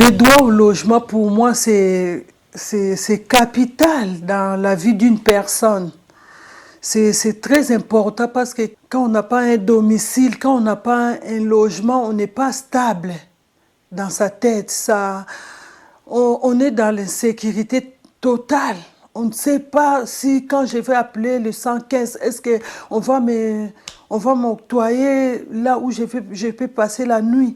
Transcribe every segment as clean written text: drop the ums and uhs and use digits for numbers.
Le droit au logement, pour moi, c'est capital dans la vie d'une personne. C'est très important parce que quand on n'a pas un domicile, quand on n'a pas un logement, on n'est pas stable dans sa tête. On est dans l'insécurité totale. On ne sait pas si quand je vais appeler le 115, est-ce on va m'octroyer là où je peux passer la nuit.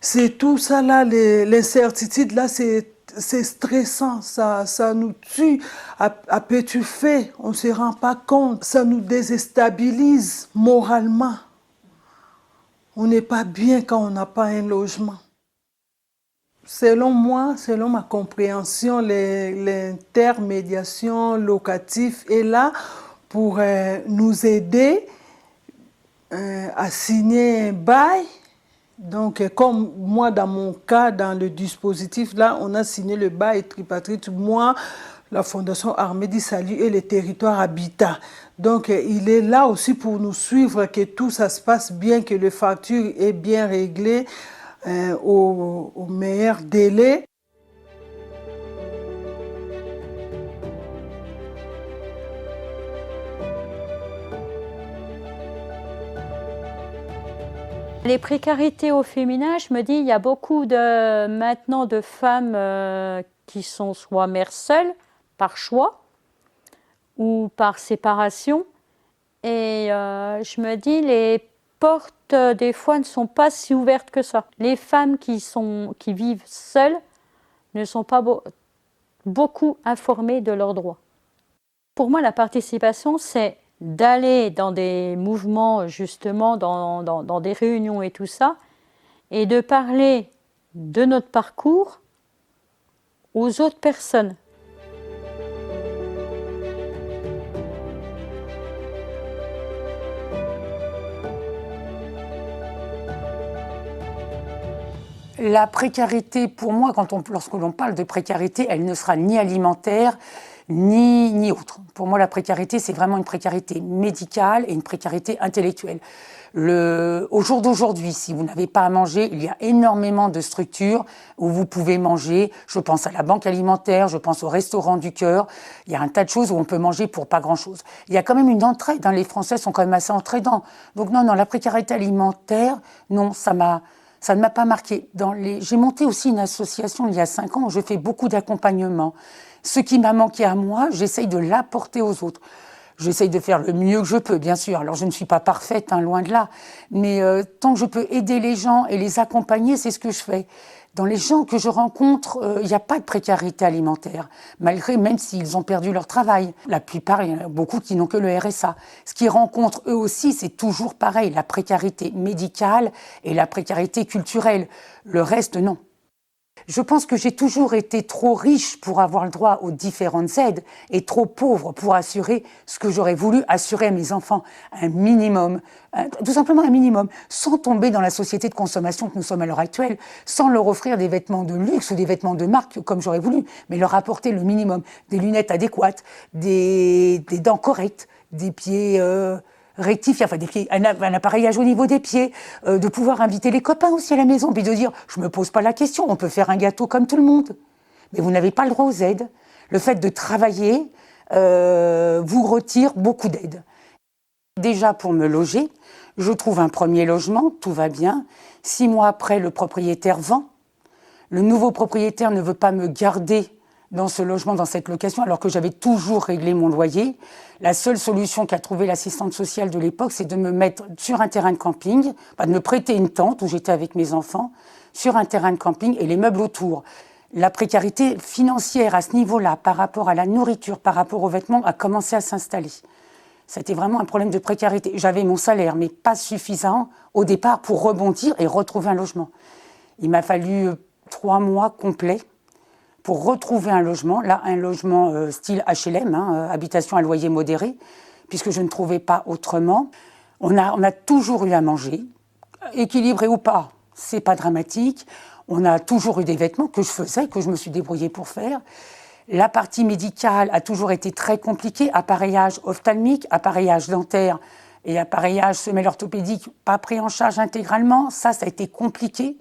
C'est tout ça là, l'incertitude là, c'est stressant, ça nous tue à petit feu, on ne se rend pas compte, ça nous déstabilise moralement. On n'est pas bien quand on n'a pas un logement. Selon moi, selon ma compréhension, l'intermédiation locative est là pour nous aider à signer un bail. Donc, comme moi, dans mon cas, dans le dispositif, là, on a signé le bail tripartite, moi, la Fondation Armée du Salut et le territoire Habitat. Donc, il est là aussi pour nous suivre, que tout ça se passe bien, que le facture est bien réglé au meilleur délai. Les précarités au féminin, je me dis, il y a beaucoup maintenant de femmes qui sont soit mères seules, par choix, ou par séparation. Et je me dis, les portes, des fois, ne sont pas si ouvertes que ça. Les femmes qui vivent seules ne sont pas beaucoup informées de leurs droits. Pour moi, la participation, c'est d'aller dans des mouvements, justement, dans des réunions et tout ça, et de parler de notre parcours aux autres personnes. La précarité, pour moi, lorsque l'on parle de précarité, elle ne sera ni alimentaire, ni autre. Pour moi, la précarité, c'est vraiment une précarité médicale et une précarité intellectuelle. Au jour d'aujourd'hui, si vous n'avez pas à manger, il y a énormément de structures où vous pouvez manger. Je pense à la banque alimentaire, je pense au restaurant du cœur. Il y a un tas de choses où on peut manger pour pas grand-chose. Il y a quand même une entraide, hein. Les Français sont quand même assez entraidants. Donc non, la précarité alimentaire, non, ça ne m'a pas marqué. J'ai monté aussi une association il y a 5 ans où je fais beaucoup d'accompagnement. Ce qui m'a manqué à moi, j'essaye de l'apporter aux autres. J'essaye de faire le mieux que je peux, bien sûr. Alors, je ne suis pas parfaite, hein, loin de là. Mais tant que je peux aider les gens et les accompagner, c'est ce que je fais. Dans les gens que je rencontre, il n'y a pas de précarité alimentaire, même s'ils ont perdu leur travail. La plupart, il y en a beaucoup qui n'ont que le RSA. Ce qu'ils rencontrent eux aussi, c'est toujours pareil, la précarité médicale et la précarité culturelle. Le reste, non. Je pense que j'ai toujours été trop riche pour avoir le droit aux différentes aides et trop pauvre pour assurer ce que j'aurais voulu assurer à mes enfants. Un minimum, tout simplement un minimum, sans tomber dans la société de consommation que nous sommes à l'heure actuelle, sans leur offrir des vêtements de luxe ou des vêtements de marque comme j'aurais voulu, mais leur apporter le minimum, des lunettes adéquates, des dents correctes, des pieds rectifier, un appareillage au niveau des pieds, de pouvoir inviter les copains aussi à la maison, puis de dire, je me pose pas la question, on peut faire un gâteau comme tout le monde. Mais vous n'avez pas le droit aux aides. Le fait de travailler vous retire beaucoup d'aides. Déjà, pour me loger, je trouve un premier logement, tout va bien. 6 mois après, le propriétaire vend. Le nouveau propriétaire ne veut pas me garder dans ce logement, dans cette location, alors que j'avais toujours réglé mon loyer. La seule solution qu'a trouvée l'assistante sociale de l'époque, c'est de me mettre sur un terrain de camping, de me prêter une tente où j'étais avec mes enfants, sur un terrain de camping et les meubles autour. La précarité financière à ce niveau-là, par rapport à la nourriture, par rapport aux vêtements, a commencé à s'installer. C'était vraiment un problème de précarité. J'avais mon salaire, mais pas suffisant au départ pour rebondir et retrouver un logement. Il m'a fallu 3 mois complets pour retrouver un logement, là un logement style HLM, habitation à loyer modéré, puisque je ne trouvais pas autrement. On a toujours eu à manger, équilibré ou pas, c'est pas dramatique. On a toujours eu des vêtements que je faisais, que je me suis débrouillée pour faire. La partie médicale a toujours été très compliquée, appareillage ophtalmique, appareillage dentaire et appareillage semelle orthopédique pas pris en charge intégralement, ça a été compliqué.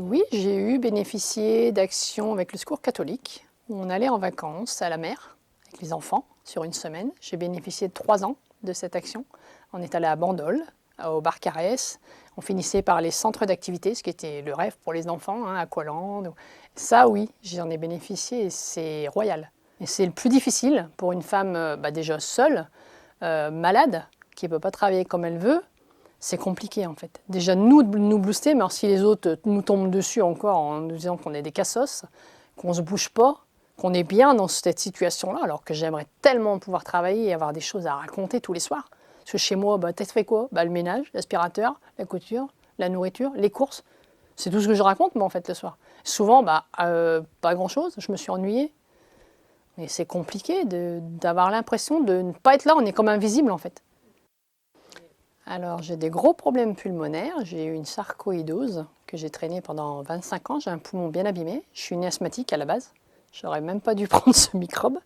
Oui, j'ai eu bénéficié d'actions avec le Secours catholique, où on allait en vacances à la mer avec les enfants sur une semaine. J'ai bénéficié de 3 ans de cette action. On est allé à Bandol, au Barcarès. On finissait par les centres d'activité, ce qui était le rêve pour les enfants, hein, Aqualand. Ça, oui, j'en ai bénéficié et c'est royal. Et c'est le plus difficile pour une femme déjà seule, malade, qui ne peut pas travailler comme elle veut. C'est compliqué en fait. Déjà nous booster, mais alors, si les autres nous tombent dessus encore en nous disant qu'on est des cassos, qu'on ne se bouge pas, qu'on est bien dans cette situation-là, alors que j'aimerais tellement pouvoir travailler et avoir des choses à raconter tous les soirs. Parce que chez moi, t'as fait quoi ? Le ménage, l'aspirateur, la couture, la nourriture, les courses. C'est tout ce que je raconte moi en fait le soir. Souvent, pas grand-chose, je me suis ennuyée. Et c'est compliqué d'avoir l'impression de ne pas être là, on est comme invisible en fait. Alors, j'ai des gros problèmes pulmonaires. J'ai eu une sarcoïdose que j'ai traînée pendant 25 ans. J'ai un poumon bien abîmé. Je suis une asthmatique à la base. J'aurais même pas dû prendre ce microbe.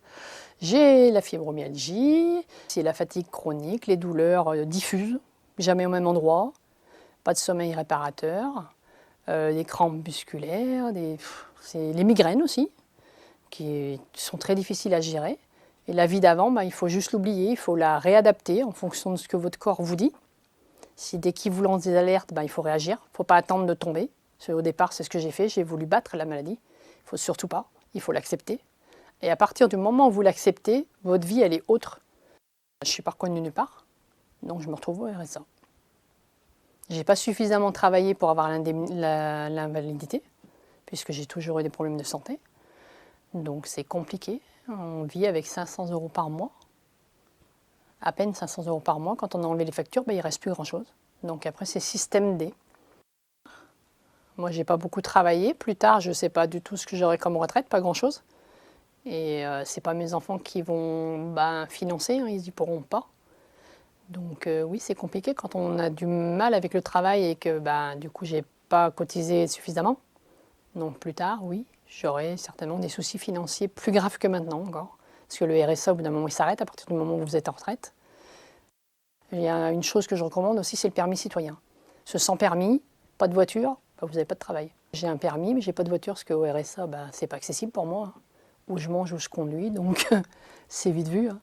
J'ai la fibromyalgie, c'est la fatigue chronique, les douleurs diffuses, jamais au même endroit, pas de sommeil réparateur, des crampes musculaires, c'est les migraines aussi, qui sont très difficiles à gérer. Et la vie d'avant, il faut juste l'oublier, il faut la réadapter en fonction de ce que votre corps vous dit. Si dès qu'il vous lance des alertes, il faut réagir. Il ne faut pas attendre de tomber. Au départ, c'est ce que j'ai fait. J'ai voulu battre la maladie. Il ne faut surtout pas. Il faut l'accepter. Et à partir du moment où vous l'acceptez, votre vie, elle est autre. Je ne suis pas reconnue nulle part. Donc, je me retrouve au RSA. Je n'ai pas suffisamment travaillé pour avoir l'invalidité, puisque j'ai toujours eu des problèmes de santé. Donc, c'est compliqué. On vit avec 500 € par mois. À peine 500 € par mois. Quand on a enlevé les factures, il ne reste plus grand-chose. Donc après, c'est système D. Moi, je n'ai pas beaucoup travaillé. Plus tard, je ne sais pas du tout ce que j'aurai comme retraite, pas grand-chose. Et ce n'est pas mes enfants qui vont financer, hein, ils n'y pourront pas. Donc oui, c'est compliqué quand on a du mal avec le travail et que du coup, je n'ai pas cotisé suffisamment. Donc plus tard, oui, j'aurai certainement des soucis financiers plus graves que maintenant encore. Parce que le RSA, au bout d'un moment, il s'arrête à partir du moment où vous êtes en retraite. Il y a une chose que je recommande aussi, c'est le permis citoyen. Sans permis, pas de voiture, vous n'avez pas de travail. J'ai un permis, mais je n'ai pas de voiture parce qu'au RSA, ce n'est pas accessible pour moi. Où je mange, où je conduis, donc c'est vite vu. Hein.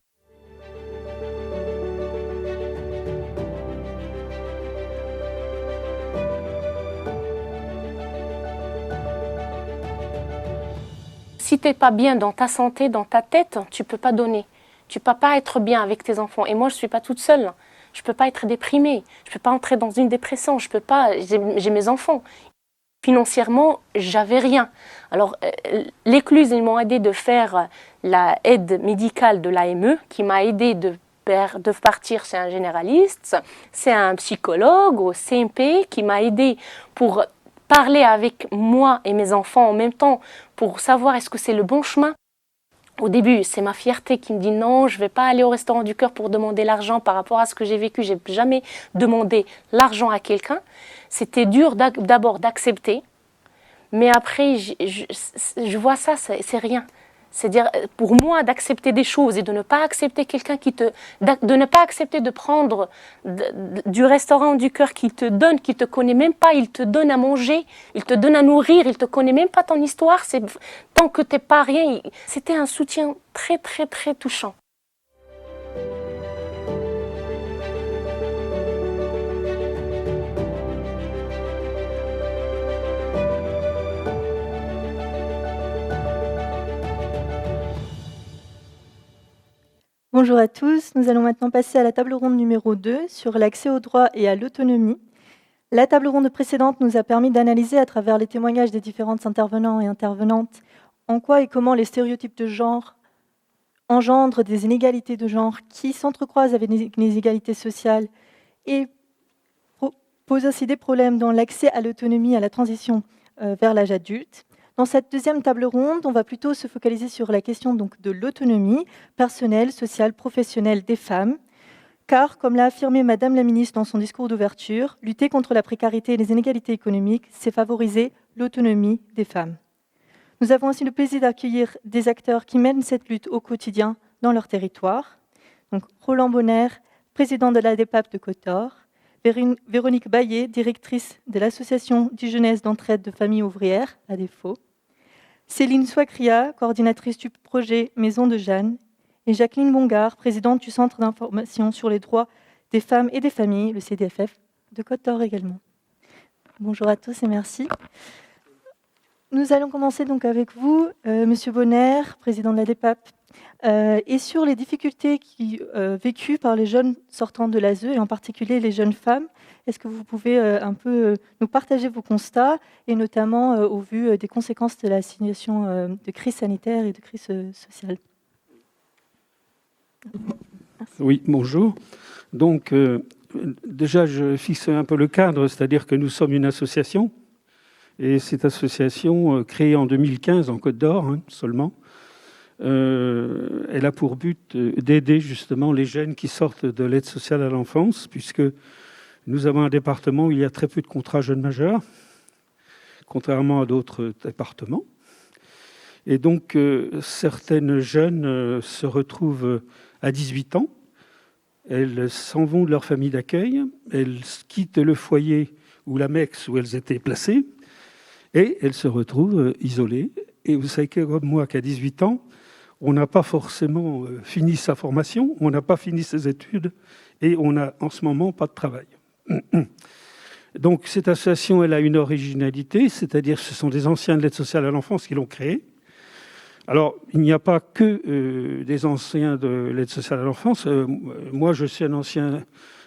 Si tu n'es pas bien dans ta santé, dans ta tête, tu ne peux pas donner. Tu ne peux pas être bien avec tes enfants. Et moi, je ne suis pas toute seule. Je ne peux pas être déprimée. Je ne peux pas entrer dans une dépression. Je peux pas. J'ai mes enfants. Financièrement, j'avais rien. Alors, l'écluse, ils m'ont aidé de faire la aide médicale de l'AME, qui m'a aidé de partir chez un généraliste. C'est un psychologue au CMP qui m'a aidé pour parler avec moi et mes enfants en même temps pour savoir est-ce que c'est le bon chemin. Au début, c'est ma fierté qui me dit non, je ne vais pas aller au restaurant du cœur pour demander l'argent par rapport à ce que j'ai vécu. Je n'ai jamais demandé l'argent à quelqu'un. C'était dur d'abord d'accepter, mais après, je vois ça, c'est rien. C'est-à-dire, pour moi, d'accepter des choses et de ne pas accepter quelqu'un de ne pas accepter de prendre du restaurant du cœur qui te donne, qui te connaît même pas, il te donne à manger, il te donne à nourrir, il te connaît même pas ton histoire, tant que t'es pas rien. C'était un soutien très, très, très touchant. Bonjour à tous, nous allons maintenant passer à la table ronde numéro 2 sur l'accès aux droits et à l'autonomie. La table ronde précédente nous a permis d'analyser à travers les témoignages des différents intervenants et intervenantes en quoi et comment les stéréotypes de genre engendrent des inégalités de genre qui s'entrecroisent avec les inégalités sociales et posent aussi des problèmes dans l'accès à l'autonomie, à la transition vers l'âge adulte. Dans cette deuxième table ronde, on va plutôt se focaliser sur la question donc, de l'autonomie personnelle, sociale, professionnelle des femmes. Car, comme l'a affirmé Madame la Ministre dans son discours d'ouverture, lutter contre la précarité et les inégalités économiques, c'est favoriser l'autonomie des femmes. Nous avons aussi le plaisir d'accueillir des acteurs qui mènent cette lutte au quotidien dans leur territoire. Donc, Roland Bonner, président de la DEPAP de Côte-d'Or, Véronique Baillet, directrice de l'association Dijonnaise d'entraide de familles ouvrières, à défaut. Céline Soicria, coordinatrice du projet Maison de Jeanne. Et Jacqueline Bongard, présidente du Centre d'information sur les droits des femmes et des familles, le CDFF, de Côte-d'Or également. Bonjour à tous et merci. Nous allons commencer donc avec vous, Monsieur Bonner, président de la DEPAP, et sur les difficultés vécues par les jeunes sortant de l'ASE, et en particulier les jeunes femmes. Est-ce que vous pouvez un peu nous partager vos constats, et notamment au vu des conséquences de la situation de crise sanitaire et de crise sociale? Merci. Oui, bonjour. Donc, déjà, je fixe un peu le cadre, c'est-à-dire que nous sommes une association, et cette association, créée en 2015 en Côte d'Or seulement, elle a pour but d'aider justement les jeunes qui sortent de l'aide sociale à l'enfance, puisque nous avons un département où il y a très peu de contrats jeunes majeurs, contrairement à d'autres départements. Et donc, certaines jeunes se retrouvent à 18 ans, elles s'en vont de leur famille d'accueil, elles quittent le foyer ou la MEX où elles étaient placées, et elles se retrouvent isolées. Et vous savez comme moi qu'à 18 ans, on n'a pas forcément fini sa formation, on n'a pas fini ses études, et on n'a en ce moment pas de travail. Donc cette association, elle a une originalité, c'est-à-dire que ce sont des anciens de l'aide sociale à l'enfance qui l'ont créée. Alors, il n'y a pas que des anciens de l'aide sociale à l'enfance. Moi, je suis un ancien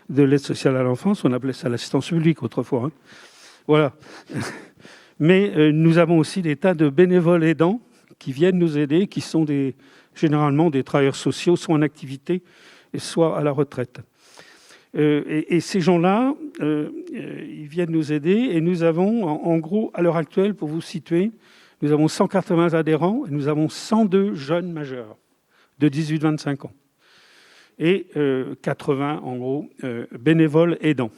de l'aide sociale à l'enfance. On appelait ça l'assistance publique autrefois. Voilà. Mais nous avons aussi des tas de bénévoles aidants qui viennent nous aider, qui sont généralement des travailleurs sociaux, soit en activité, soit à la retraite. Et ces gens-là, ils viennent nous aider. Et nous avons, en gros, à l'heure actuelle, pour vous situer, nous avons 180 adhérents et nous avons 102 jeunes majeurs de 18-25 ans. Et 80, en gros, bénévoles aidants.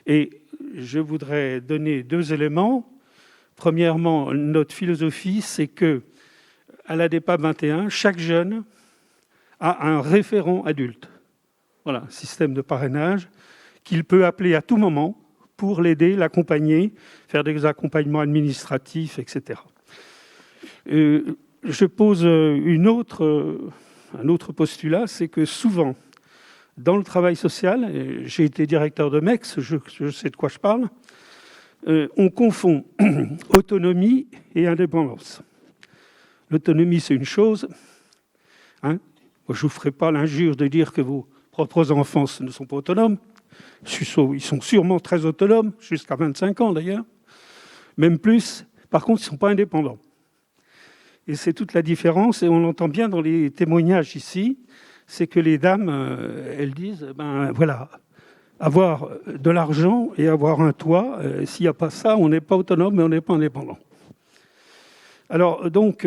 Et je voudrais donner 2 éléments. Premièrement, notre philosophie, c'est que à la DEPAP 21, chaque jeune a un référent adulte. Voilà, un système de parrainage qu'il peut appeler à tout moment pour l'aider, l'accompagner, faire des accompagnements administratifs, etc. Je pose un autre postulat, c'est que souvent, dans le travail social, j'ai été directeur de MEX, je sais de quoi je parle, on confond autonomie et indépendance. L'autonomie, c'est une chose. Moi, je ne vous ferai pas l'injure de dire que vos propres enfants ne sont pas autonomes. Ils sont sûrement très autonomes, jusqu'à 25 ans d'ailleurs, même plus. Par contre, ils ne sont pas indépendants. Et c'est toute la différence, et on l'entend bien dans les témoignages ici, c'est que les dames, elles disent, voilà, avoir de l'argent et avoir un toit, s'il n'y a pas ça, on n'est pas autonome, mais on n'est pas indépendant. Alors, donc,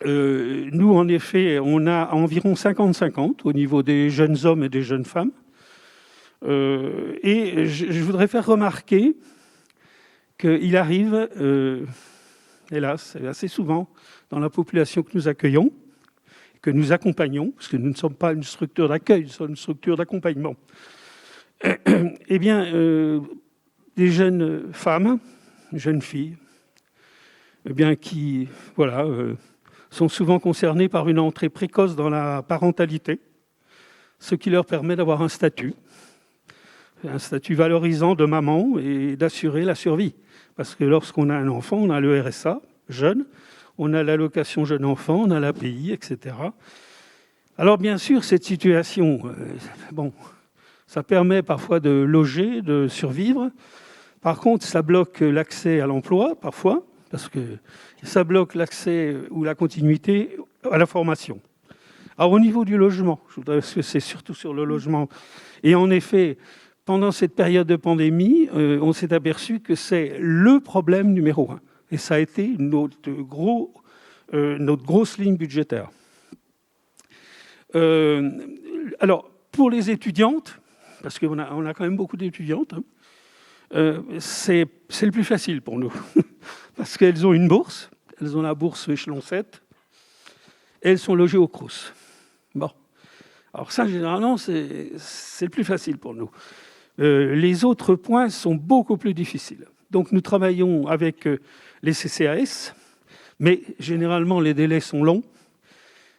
nous, en effet, on a environ 50-50 au niveau des jeunes hommes et des jeunes femmes. Et je voudrais faire remarquer qu'il arrive, hélas, assez souvent, dans la population que nous accueillons, que nous accompagnons, parce que nous ne sommes pas une structure d'accueil, nous sommes une structure d'accompagnement. Eh bien, des jeunes femmes, jeunes filles, eh bien, qui sont souvent concernées par une entrée précoce dans la parentalité, ce qui leur permet d'avoir un statut valorisant de maman et d'assurer la survie. Parce que lorsqu'on a un enfant, on a le RSA, jeune, on a l'allocation jeune enfant, on a l'API, etc. Alors bien sûr, cette situation, ça permet parfois de loger, de survivre. Par contre, ça bloque l'accès à l'emploi, parfois, parce que ça bloque l'accès ou la continuité à la formation. Alors au niveau du logement, parce que c'est surtout sur le logement. Et en effet, pendant cette période de pandémie, on s'est aperçu que c'est le problème numéro 1. Et ça a été notre grosse ligne budgétaire. Alors, pour les étudiantes, parce qu'on a quand même beaucoup d'étudiantes, c'est le plus facile pour nous. Parce qu'elles ont une bourse, elles ont la bourse échelon 7, et elles sont logées au Crous. Bon. Alors ça, généralement, c'est le plus facile pour nous. Les autres points sont beaucoup plus difficiles. Donc nous travaillons avec les CCAS, mais généralement les délais sont longs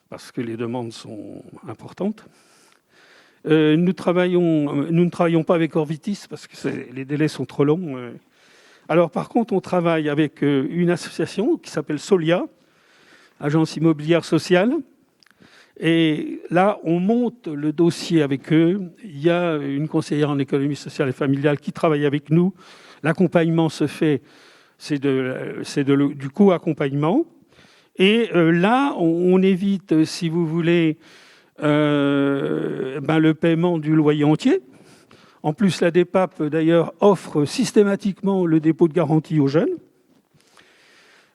parce que les demandes sont importantes. Nous ne travaillons pas avec Orvitis parce que les délais sont trop longs. Alors par contre, on travaille avec une association qui s'appelle Solia, Agence immobilière sociale. Et là, on monte le dossier avec eux. Il y a une conseillère en économie sociale et familiale qui travaille avec nous. L'accompagnement se fait, c'est du co-accompagnement. Et là, on évite, si vous voulez, le paiement du loyer entier. En plus, la DEPAP, d'ailleurs, offre systématiquement le dépôt de garantie aux jeunes.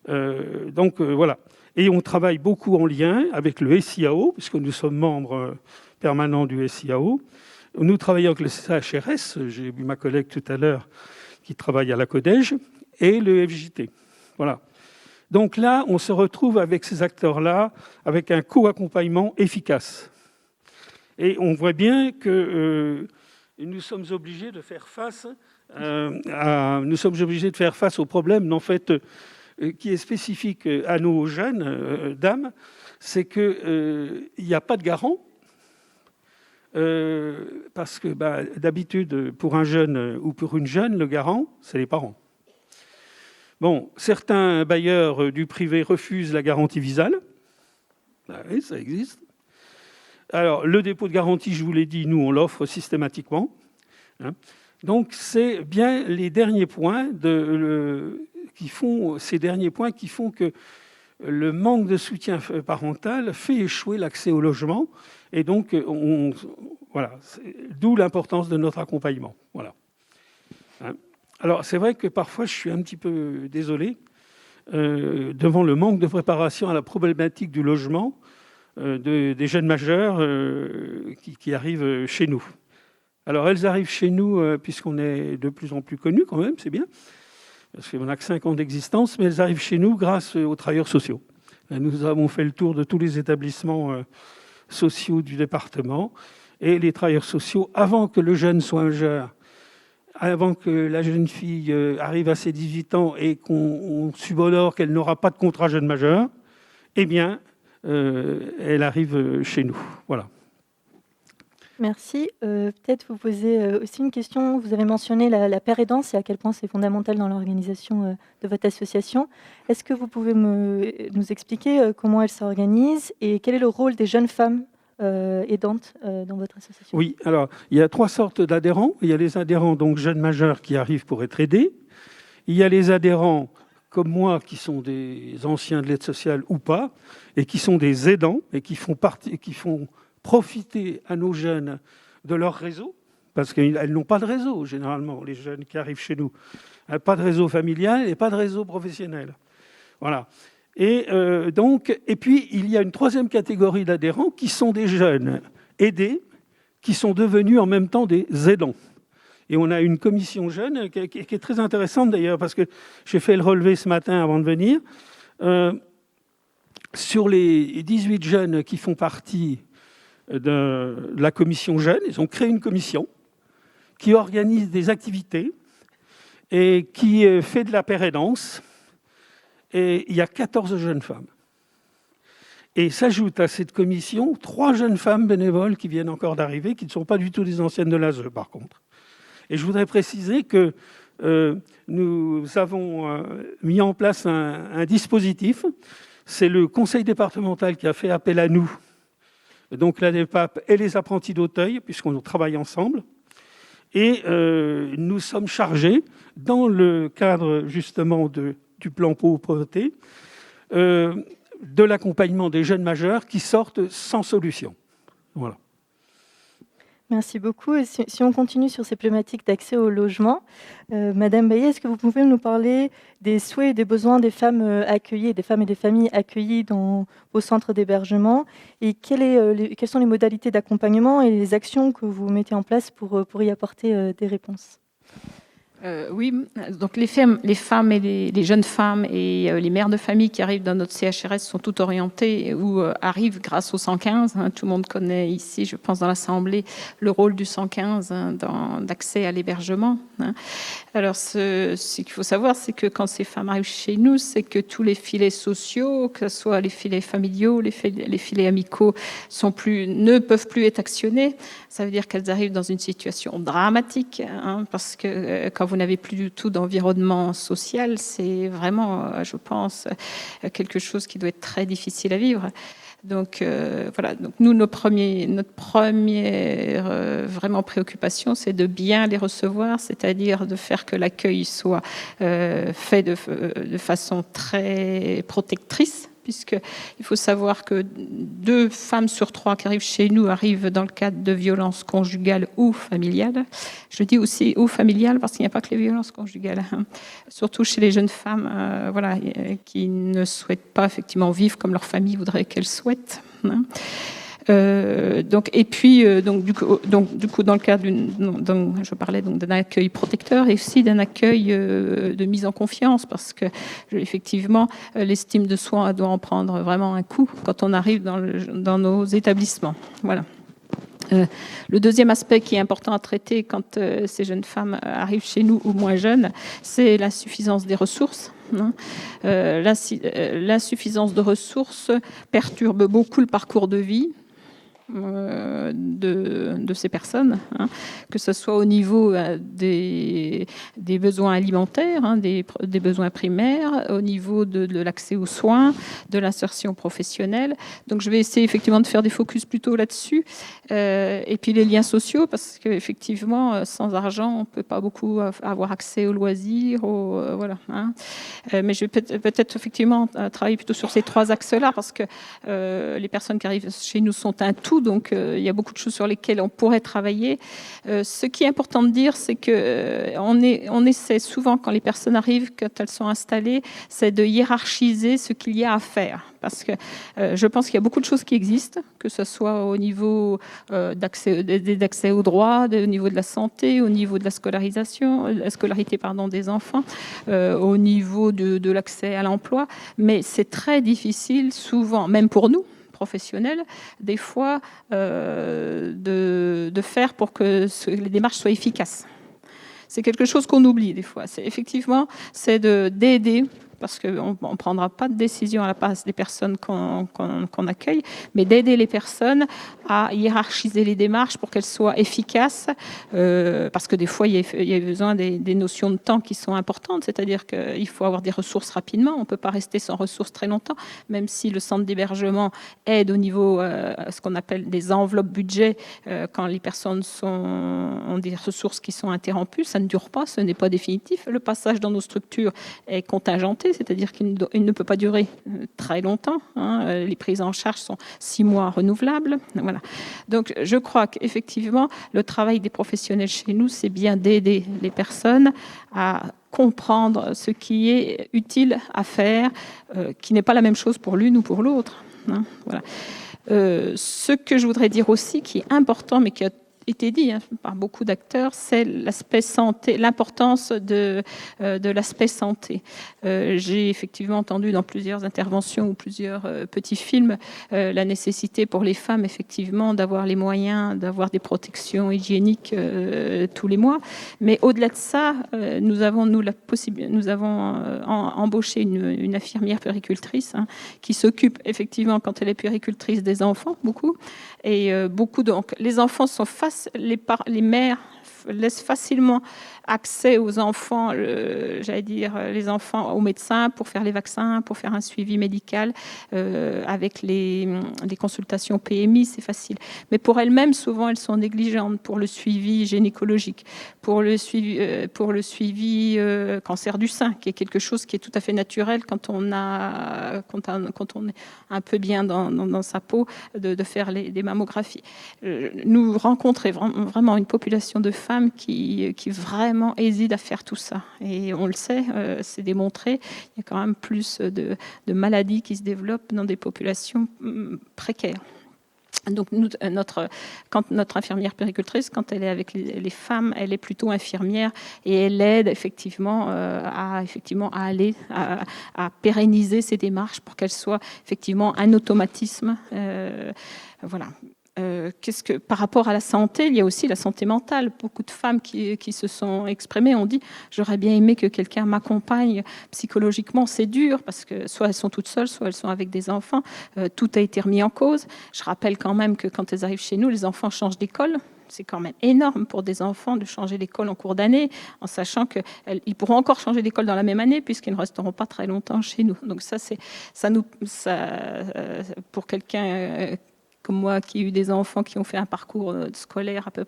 Voilà. Et on travaille beaucoup en lien avec le SIAO, puisque nous sommes membres permanents du SIAO. Nous travaillons avec le CHRS, j'ai vu ma collègue tout à l'heure qui travaille à la CODEJ, et le FJT. Voilà. Donc là, on se retrouve avec ces acteurs-là, avec un co-accompagnement efficace. Et on voit bien que nous sommes obligés de faire face aux problèmes, en fait, qui est spécifique à nos jeunes dames, c'est qu'il n'y a pas de garant, parce que d'habitude, pour un jeune ou pour une jeune, le garant, c'est les parents. Bon, certains bailleurs du privé refusent la garantie visale. Oui, ça existe. Alors, le dépôt de garantie, je vous l'ai dit, nous, on l'offre systématiquement. Donc, c'est bien les derniers points qui font que le manque de soutien parental fait échouer l'accès au logement. Et donc, voilà, d'où l'importance de notre accompagnement. Voilà. Alors, c'est vrai que parfois, je suis un petit peu désolé devant le manque de préparation à la problématique du logement des jeunes majeurs qui arrivent chez nous. Alors, elles arrivent chez nous puisqu'on est de plus en plus connus quand même, c'est bien, parce qu'on n'a que 5 ans d'existence, mais elles arrivent chez nous grâce aux travailleurs sociaux. Nous avons fait le tour de tous les établissements sociaux du département, et les travailleurs sociaux, avant que le jeune soit majeur, avant que la jeune fille arrive à ses 18 ans et qu'on subodore qu'elle n'aura pas de contrat jeune majeur, eh bien, elle arrive chez nous. Voilà. Merci. Peut-être vous poser aussi une question. Vous avez mentionné la pérédance et à quel point c'est fondamental dans l'organisation de votre association. Est-ce que vous pouvez nous expliquer comment elle s'organise et quel est le rôle des jeunes femmes aidantes dans votre association? Oui, alors il y a 3 sortes d'adhérents. Il y a les adhérents donc jeunes majeurs qui arrivent pour être aidés. Il y a les adhérents comme moi qui sont des anciens de l'aide sociale ou pas et qui sont des aidants et qui font profiter à nos jeunes de leur réseau, parce qu'elles n'ont pas de réseau, généralement, les jeunes qui arrivent chez nous. Pas de réseau familial et pas de réseau professionnel. Voilà. Et puis, il y a une 3e catégorie d'adhérents qui sont des jeunes aidés, qui sont devenus en même temps des aidants. Et on a une commission jeune qui est très intéressante d'ailleurs, parce que j'ai fait le relevé ce matin avant de venir. Sur les 18 jeunes qui font partie de la commission jeune, ils ont créé une commission qui organise des activités et qui fait de la pérédance. Et il y a 14 jeunes femmes. Et s'ajoutent à cette commission 3 jeunes femmes bénévoles qui viennent encore d'arriver, qui ne sont pas du tout des anciennes de l'ASE, par contre. Et je voudrais préciser que nous avons mis en place un dispositif. C'est le conseil départemental qui a fait appel à nous, donc la DEPAP et les apprentis d'Auteuil, puisqu'on travaille ensemble. Et nous sommes chargés, dans le cadre justement du plan pauvreté, de l'accompagnement des jeunes majeurs qui sortent sans solution. Voilà. Merci beaucoup. Et si on continue sur ces problématiques d'accès au logement, Madame Baillet, est-ce que vous pouvez nous parler des souhaits et des besoins des femmes accueillies, des femmes et des familles accueillies dans vos centres d'hébergement, et quelles sont les modalités d'accompagnement et les actions que vous mettez en place pour y apporter des réponses? Oui, donc les femmes et les jeunes femmes et les mères de famille qui arrivent dans notre CHRS sont toutes orientées ou arrivent grâce au 115. Tout le monde connaît ici, je pense, dans l'Assemblée, le rôle du 115 d'accès à l'hébergement. Alors, ce qu'il faut savoir, c'est que quand ces femmes arrivent chez nous, c'est que tous les filets sociaux, que ce soit les filets familiaux, les filets amicaux, ne peuvent plus être actionnés. Ça veut dire qu'elles arrivent dans une situation dramatique, parce que quand vous n'avez plus du tout d'environnement social, c'est vraiment, je pense, quelque chose qui doit être très difficile à vivre. Donc voilà. Donc nous, notre première vraiment préoccupation, c'est de bien les recevoir, c'est-à-dire de faire que l'accueil soit fait de façon très protectrice. Puisqu'il faut savoir que 2 femmes sur 3 qui arrivent chez nous arrivent dans le cadre de violences conjugales ou familiales. Je dis aussi ou familiales parce qu'il n'y a pas que les violences conjugales, surtout chez les jeunes femmes qui ne souhaitent pas effectivement vivre comme leur famille voudrait qu'elles souhaitent. Du coup, dans le cadre je parlais donc d'un accueil protecteur et aussi d'un accueil de mise en confiance, parce que effectivement, l'estime de soi doit en prendre vraiment un coup quand on arrive dans nos établissements. Voilà. Le deuxième aspect qui est important à traiter quand ces jeunes femmes arrivent chez nous ou moins jeunes, c'est l'insuffisance des ressources. L'insuffisance de ressources perturbe beaucoup le parcours de vie de ces personnes, que ce soit au niveau des besoins alimentaires, des besoins primaires, au niveau de l'accès aux soins, de l'insertion professionnelle. Donc je vais essayer effectivement de faire des focus plutôt là-dessus. Et puis les liens sociaux, parce qu'effectivement, sans argent, on ne peut pas beaucoup avoir accès aux loisirs, voilà. Mais je vais peut-être effectivement travailler plutôt sur ces 3 axes-là, parce que les personnes qui arrivent chez nous sont un tout. Donc, il y a beaucoup de choses sur lesquelles on pourrait travailler. Ce qui est important de dire, c'est qu'on essaie souvent, quand les personnes arrivent, quand elles sont installées, c'est de hiérarchiser ce qu'il y a à faire. Parce que je pense qu'il y a beaucoup de choses qui existent, que ce soit au niveau d'accès aux droits, au niveau de la santé, au niveau de la scolarité des enfants, au niveau de l'accès à l'emploi. Mais c'est très difficile, souvent, même pour nous, professionnels, des fois, de faire pour que les démarches soient efficaces. C'est quelque chose qu'on oublie des fois. C'est d'aider, parce qu'on ne prendra pas de décision à la place des personnes qu'on accueille, mais d'aider les personnes à hiérarchiser les démarches pour qu'elles soient efficaces, parce que des fois, il y a besoin des notions de temps qui sont importantes, c'est-à-dire qu'il faut avoir des ressources rapidement, on ne peut pas rester sans ressources très longtemps, même si le centre d'hébergement aide au niveau, ce qu'on appelle des enveloppes budget, quand les personnes ont des ressources qui sont interrompues, ça ne dure pas, ce n'est pas définitif. Le passage dans nos structures est contingenté, c'est-à-dire qu'il ne peut pas durer très longtemps. Les prises en charge sont 6 mois renouvelables. Voilà. Donc, je crois qu'effectivement, le travail des professionnels chez nous, c'est bien d'aider les personnes à comprendre ce qui est utile à faire, qui n'est pas la même chose pour l'une ou pour l'autre. Voilà. Ce que je voudrais dire aussi, qui est important, mais qui a été dit par beaucoup d'acteurs, c'est l'aspect santé, l'importance de l'aspect santé. J'ai effectivement entendu dans plusieurs interventions ou plusieurs petits films la nécessité pour les femmes effectivement d'avoir les moyens d'avoir des protections hygiéniques tous les mois. Mais au-delà de ça, nous avons embauché une infirmière puéricultrice qui s'occupe effectivement, quand elle est puéricultrice, des enfants, beaucoup. Et donc les enfants sont les mères laissent facilement accès aux enfants, les enfants aux médecins pour faire les vaccins, pour faire un suivi médical avec les consultations PMI, c'est facile. Mais pour elles-mêmes, souvent, elles sont négligentes pour le suivi gynécologique, pour le suivi cancer du sein, qui est quelque chose qui est tout à fait naturel quand on est un peu bien dans sa peau, de faire des mammographies. Nous rencontrons vraiment une population de femmes qui vraiment hésitent à faire tout ça. Et on le sait, c'est démontré, il y a quand même plus de maladies qui se développent dans des populations précaires. Donc, quand notre infirmière puéricultrice, quand elle est avec les femmes, elle est plutôt infirmière et elle aide effectivement à aller à pérenniser ces démarches pour qu'elles soient effectivement un automatisme. Voilà. Par rapport à la santé, il y a aussi la santé mentale. Beaucoup de femmes qui se sont exprimées ont dit « j'aurais bien aimé que quelqu'un m'accompagne psychologiquement ». C'est dur parce que soit elles sont toutes seules, soit elles sont avec des enfants. Tout a été remis en cause. Je rappelle quand même que quand elles arrivent chez nous, les enfants changent d'école. C'est quand même énorme pour des enfants de changer d'école en cours d'année, en sachant qu'ils pourront encore changer d'école dans la même année, puisqu'ils ne resteront pas très longtemps chez nous. Donc pour quelqu'un comme moi qui ai eu des enfants qui ont fait un parcours scolaire à peu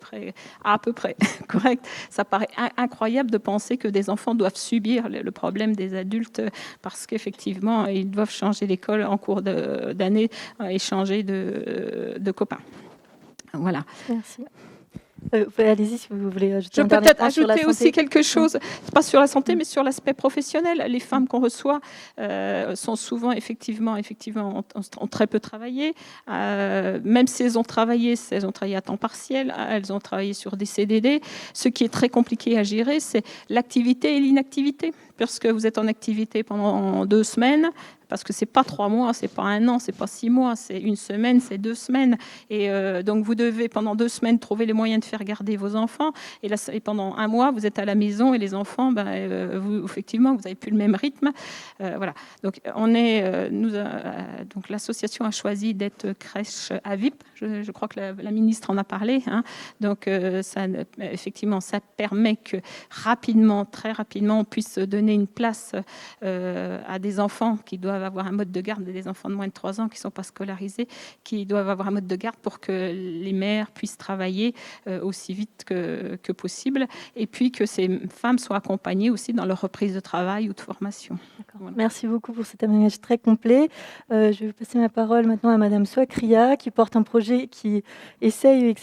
près correct, ça paraît incroyable de penser que des enfants doivent subir le problème des adultes parce qu'effectivement, ils doivent changer d'école en cours d'année et changer de copains. Voilà. Merci. Allez-y si vous voulez ajouter. Je peux peut-être ajouter aussi quelque chose, pas sur la santé, mais sur l'aspect professionnel. Les femmes qu'on reçoit sont souvent effectivement ont très peu travaillé. Même si elles ont travaillé à temps partiel, elles ont travaillé sur des CDD. Ce qui est très compliqué à gérer, c'est l'activité et l'inactivité. Parce que vous êtes en activité pendant 2 semaines, parce que c'est pas 3 mois, c'est pas 1 an, c'est pas 6 mois, c'est 1 semaine, c'est 2 semaines. Et donc vous devez pendant 2 semaines trouver les moyens de faire garder vos enfants. Et pendant 1 mois, vous êtes à la maison et les enfants, effectivement, vous n'avez plus le même rythme. Voilà. Donc donc l'association a choisi d'être crèche à VIP. Je crois que la ministre en a parlé. Hein. Donc effectivement, ça permet que très rapidement, on puisse donner une place à des enfants qui doivent avoir un mode de garde, des enfants de moins de 3 ans qui ne sont pas scolarisés, qui doivent avoir un mode de garde pour que les mères puissent travailler aussi vite que possible, et puis que ces femmes soient accompagnées aussi dans leur reprise de travail ou de formation. Voilà. Merci beaucoup pour cet témoignage très complet. Je vais passer ma parole maintenant à Madame Souakria, qui porte un projet qui essaye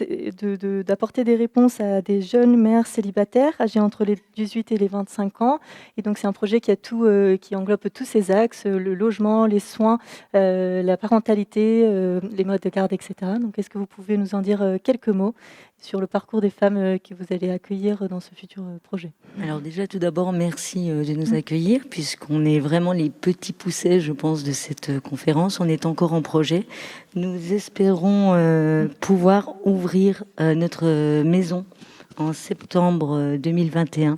d'apporter des réponses à des jeunes mères célibataires âgées entre les 18 et les 25 ans. Et donc c'est un projet qui englobe tous ces axes, le logement, les soins, la parentalité, les modes de garde, etc. Donc est-ce que vous pouvez nous en dire quelques mots sur le parcours des femmes que vous allez accueillir dans ce futur projet? Alors déjà, tout d'abord, merci de nous accueillir, puisqu'on est vraiment les petits poussets, je pense, de cette conférence. On est encore en projet. Nous espérons pouvoir ouvrir notre maison en septembre 2021.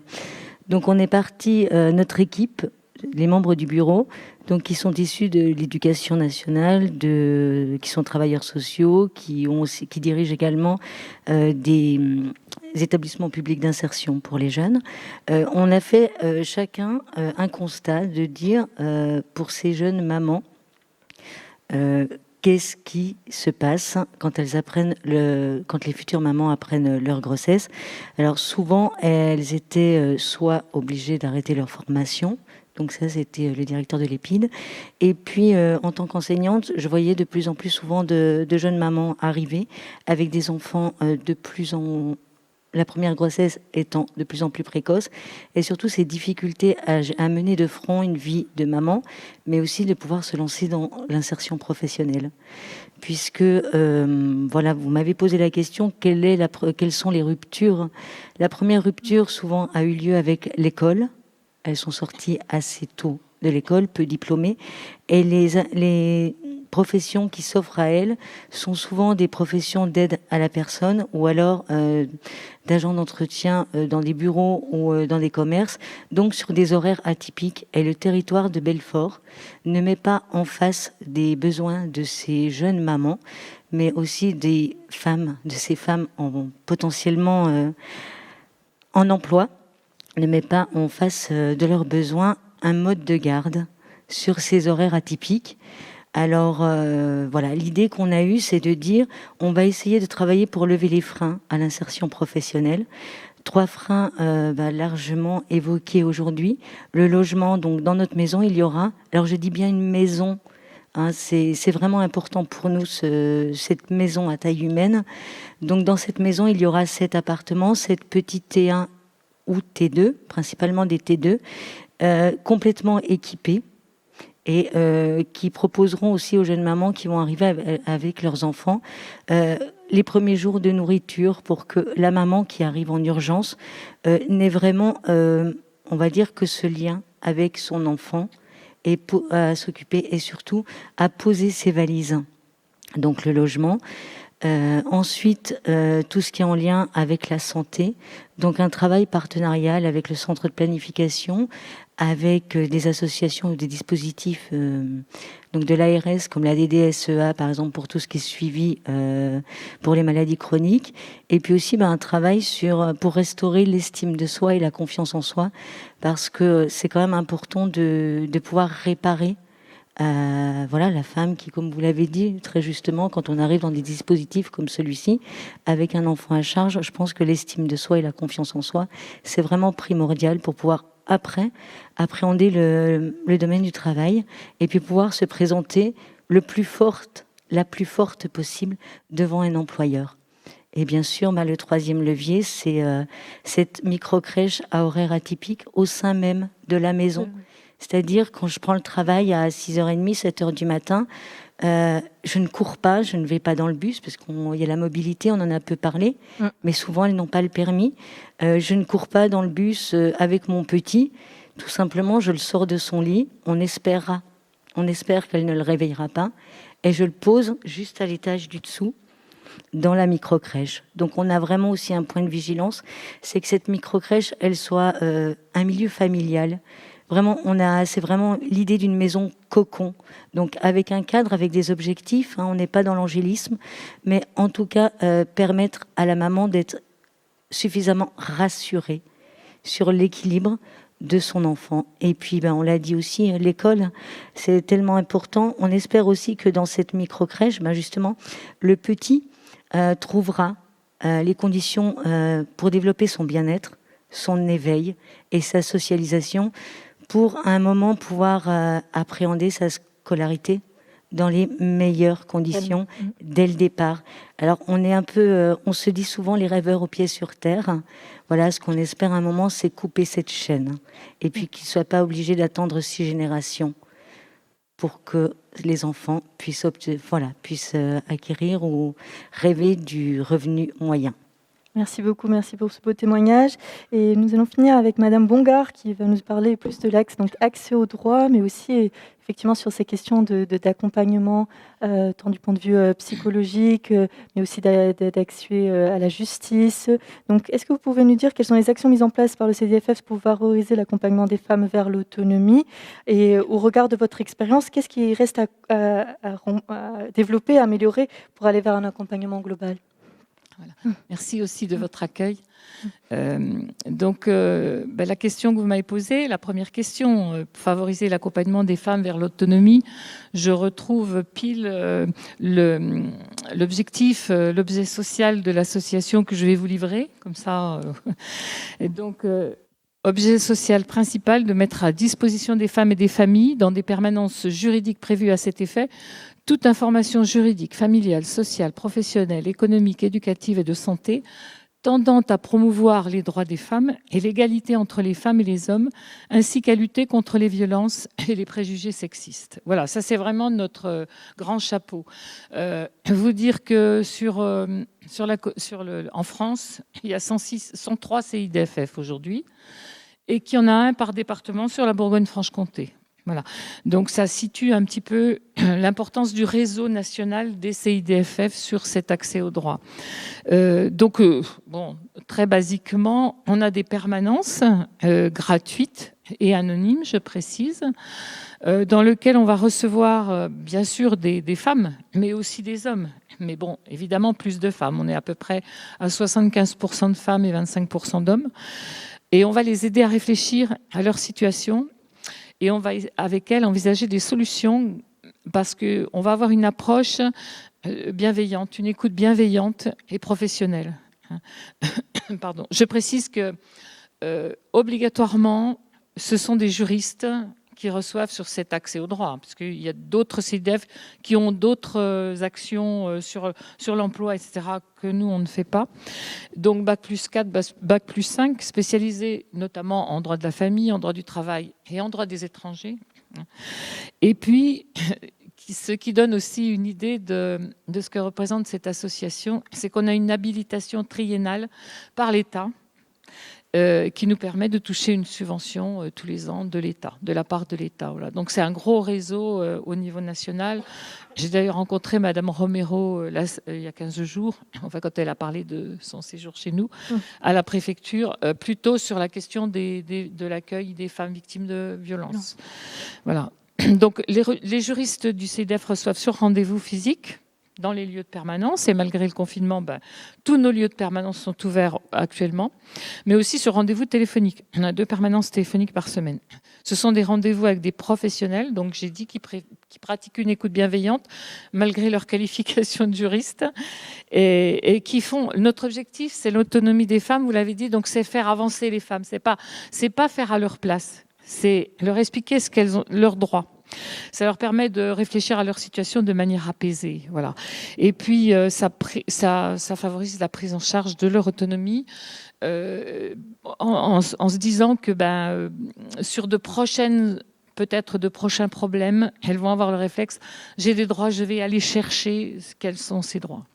Donc on est parti, notre équipe, les membres du bureau, donc qui sont issus de l'éducation nationale, qui sont travailleurs sociaux, qui dirigent également des établissements publics d'insertion pour les jeunes. On a fait chacun un constat de dire pour ces jeunes mamans, qu'est-ce qui se passe quand quand les futures mamans apprennent leur grossesse? Alors souvent, elles étaient soit obligées d'arrêter leur formation. Donc ça, c'était le directeur de l'EPID. Et puis, en tant qu'enseignante, je voyais de plus en plus souvent de jeunes mamans arriver avec des enfants la première grossesse étant de plus en plus précoce, et surtout ces difficultés à mener de front une vie de maman, mais aussi de pouvoir se lancer dans l'insertion professionnelle. Puisque, voilà, vous m'avez posé la question, quelles sont les ruptures? La première rupture, souvent, a eu lieu avec l'école. Elles sont sorties assez tôt de l'école, peu diplômées, et les professions qui s'offrent à elles sont souvent des professions d'aide à la personne, ou alors d'agents d'entretien dans des bureaux ou dans des commerces, donc sur des horaires atypiques. Et le territoire de Belfort ne met pas en face des besoins de ces jeunes mamans, mais aussi de ces femmes potentiellement en emploi, ne met pas en face de leurs besoins un mode de garde sur ces horaires atypiques. Alors voilà, l'idée qu'on a eue, c'est de dire on va essayer de travailler pour lever les freins à l'insertion professionnelle. 3 freins largement évoqués aujourd'hui. Le logement, donc dans notre maison, il y aura, alors je dis bien une maison, hein, c'est vraiment important pour nous, cette maison à taille humaine. Donc dans cette maison, il y aura 7 appartements, 7 petits T1 ou T2, principalement des T2, complètement équipés. et qui proposeront aussi aux jeunes mamans qui vont arriver avec leurs enfants les premiers jours de nourriture pour que la maman qui arrive en urgence n'ait vraiment, on va dire, que ce lien avec son enfant et à s'occuper et surtout à poser ses valises. Donc le logement. Ensuite, tout ce qui est en lien avec la santé, donc un travail partenarial avec le centre de planification, avec des associations ou des dispositifs donc de l'ARS comme la DDSEA par exemple pour tout ce qui est suivi pour les maladies chroniques, et puis aussi un travail pour restaurer l'estime de soi et la confiance en soi, parce que c'est quand même important de pouvoir réparer voilà, la femme qui, comme vous l'avez dit très justement, quand on arrive dans des dispositifs comme celui-ci, avec un enfant à charge, je pense que l'estime de soi et la confiance en soi, c'est vraiment primordial pour pouvoir après appréhender le domaine du travail et puis pouvoir se présenter la plus forte possible devant un employeur. Et bien sûr, le troisième levier, c'est cette micro-crèche à horaire atypique au sein même de la maison. C'est-à-dire, quand je prends le travail à 6h30, 7h du matin, je ne cours pas, je ne vais pas dans le bus, parce qu'il y a la mobilité, on en a peu parlé, mais souvent, elles n'ont pas le permis. Je ne cours pas dans le bus avec mon petit. Tout simplement, je le sors de son lit, on espère qu'elle ne le réveillera pas, et je le pose juste à l'étage du dessous, dans la micro-crèche. Donc, on a vraiment aussi un point de vigilance, c'est que cette micro-crèche, elle soit un milieu familial. Vraiment, c'est vraiment l'idée d'une maison cocon. Donc, avec un cadre, avec des objectifs, on n'est pas dans l'angélisme, mais en tout cas, permettre à la maman d'être suffisamment rassurée sur l'équilibre de son enfant. Et puis, on l'a dit aussi, l'école, c'est tellement important. On espère aussi que dans cette micro-crèche, justement, le petit trouvera les conditions pour développer son bien-être, son éveil et sa socialisation, pour à un moment pouvoir appréhender sa scolarité dans les meilleures conditions dès le départ. Alors on se dit souvent les rêveurs aux pieds sur terre. Voilà, ce qu'on espère à un moment, c'est couper cette chaîne et puis qu'ils ne soient pas obligés d'attendre 6 générations pour que les enfants puissent acquérir ou rêver du revenu moyen. Merci beaucoup, merci pour ce beau témoignage. Et nous allons finir avec Madame Bongard qui va nous parler plus de l'axe, donc accès au droit, mais aussi effectivement sur ces questions d'accompagnement, tant du point de vue psychologique, mais aussi d'accès à la justice. Donc, est-ce que vous pouvez nous dire quelles sont les actions mises en place par le CDFF pour favoriser l'accompagnement des femmes vers l'autonomie? Et au regard de votre expérience, qu'est-ce qui reste à développer, à améliorer pour aller vers un accompagnement global? Voilà. Merci aussi de votre accueil. Donc, la question que vous m'avez posée, la première question, favoriser l'accompagnement des femmes vers l'autonomie, je retrouve pile l'objectif, l'objet social de l'association que je vais vous livrer, comme ça. Et donc, objet social principal, de mettre à disposition des femmes et des familles, dans des permanences juridiques prévues à cet effet, toute information juridique, familiale, sociale, professionnelle, économique, éducative et de santé tendant à promouvoir les droits des femmes et l'égalité entre les femmes et les hommes, ainsi qu'à lutter contre les violences et les préjugés sexistes. Voilà, ça c'est vraiment notre grand chapeau. Vous dire que en France, il y a 103 CIDFF aujourd'hui et qu'il y en a un par département sur la Bourgogne-Franche-Comté. Voilà. Donc ça situe un petit peu l'importance du réseau national des CIDFF sur cet accès au droit. Très basiquement, on a des permanences gratuites et anonymes, je précise, dans lesquelles on va recevoir bien sûr des femmes, mais aussi des hommes. Mais bon, évidemment, plus de femmes. On est à peu près à 75% de femmes et 25% d'hommes. Et on va les aider à réfléchir à leur situation. Et on va, avec elles, envisager des solutions parce qu'on va avoir une approche bienveillante, une écoute bienveillante et professionnelle. Pardon. Je précise que, obligatoirement, ce sont des juristes qui reçoivent sur cet accès au droit, parce qu'il y a d'autres CIDF qui ont d'autres actions sur l'emploi, etc., que nous, on ne fait pas. Donc, Bac+4, Bac+5, spécialisés notamment en droit de la famille, en droit du travail et en droit des étrangers. Et puis, ce qui donne aussi une idée de ce que représente cette association, c'est qu'on a une habilitation triennale par l'État qui nous permet de toucher une subvention tous les ans de l'État, de la part de l'État. Voilà. Donc c'est un gros réseau au niveau national. J'ai d'ailleurs rencontré Madame Romero il y a 15 jours, enfin quand elle a parlé de son séjour chez nous, à la préfecture, plutôt sur la question de l'accueil des femmes victimes de violences. Voilà. Donc les juristes du CEDEF reçoivent sur rendez-vous physique dans les lieux de permanence, et malgré le confinement, tous nos lieux de permanence sont ouverts actuellement, mais aussi sur rendez-vous téléphonique. On a 2 permanences téléphoniques par semaine. Ce sont des rendez-vous avec des professionnels, donc j'ai dit qui pratiquent une écoute bienveillante, malgré leur qualification de juriste, et qui font... Notre objectif, c'est l'autonomie des femmes, vous l'avez dit, donc c'est faire avancer les femmes, c'est pas faire à leur place, c'est leur expliquer ce qu'elles ont, leurs droits. Ça leur permet de réfléchir à leur situation de manière apaisée. Voilà. Et puis, ça favorise la prise en charge de leur autonomie en se disant que sur peut-être de prochains problèmes, elles vont avoir le réflexe, j'ai des droits, je vais aller chercher quels sont ces droits.